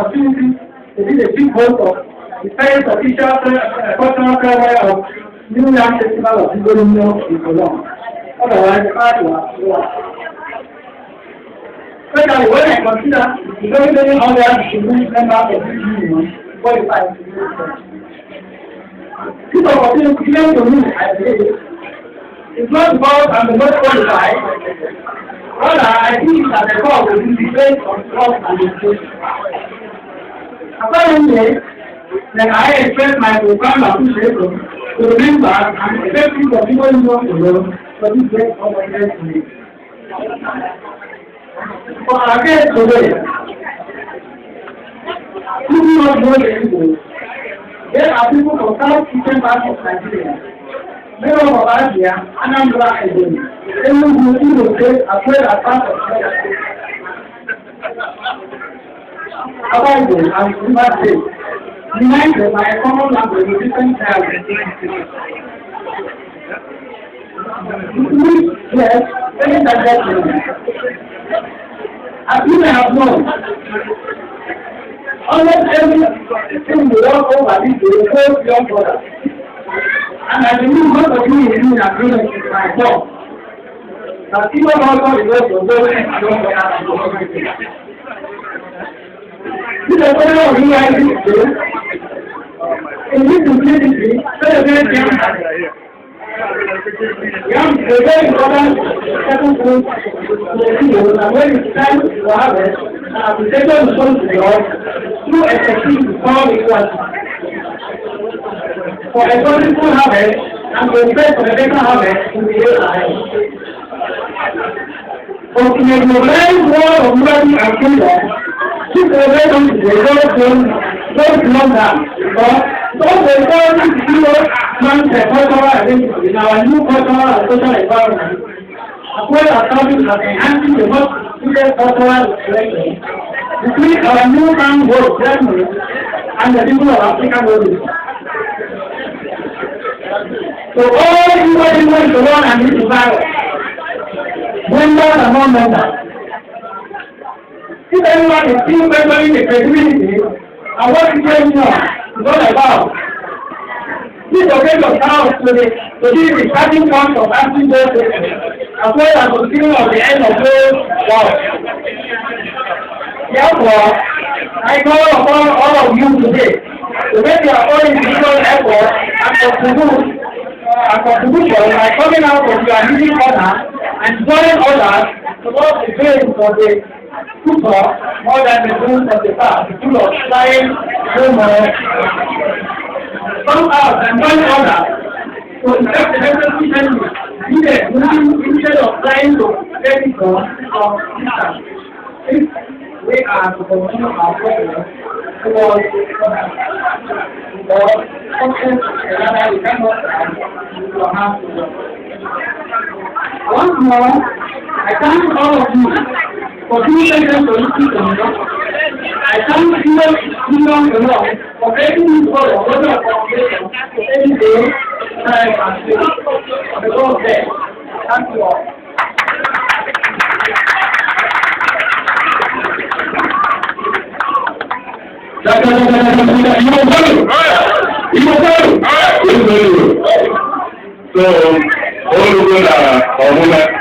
opportunity to be the chief host of the first official cultural farewell of New Yam Festival of Igorino in Cologne. Otherwise, especially when I consider the very, very honored members of this union qualified to do so. This opportunity given to me, I believe, is not because I'm the most qualified. Rather, I think it's at the core of the debate on trust and education. Accordingly, then I express my profound appreciation to the members and executive of Igbo Union Cologne for this great opportunity to me. For our guest today, who do not know the Igbo, there are people from south-eastern parts of Nigeria, Middle of Asia, Anambra, and Benin, who Igbo State as well as part of Nigeria State. Abaibo and Rivers State, united by a common language with different dialects. Yes, very diverse. As you may have known, almost everything we walk over this day is so young brother. And I believe most of you in agreement with my thought that even also because of those young brothers and community. This is a question of realizing today. In this community, very young. Young is a very important second group to the field, and when it's time to harvest, application is going to be on through effective power equality. For a successful harvest, and to invest for a better harvest in the years ahead. But in a globalized world of learning and freedom, this revelation is a very long term, but those requirements to cultural identity in our new cultural and social environment, as well as serving as enhancing the most needed cultural expression between our new man world family and the people of African origin. So all everybody wants to learn and this environment, members and non-members. If anyone is still questioning the credibility and what is going on, is all about. This occasion now to be the starting point of asking those questions, as well as the beginning of the end of those wars. Therefore, I call upon all of you today to make your own individual effort and contribution by coming out of your meeting corner and joining others to work the base of the future more than the dreams of the past, full of flying, rumors. Come out and join others to invest the necessary energy needed instead of trying to get it done from distance. If we are to continue our progress towards something that we cannot have to do. Once more, I thank all of you for being present to listen to me. I thank Igbo Union for making this work of global foundation any day, time, and space. Because there, thank you all. So, all of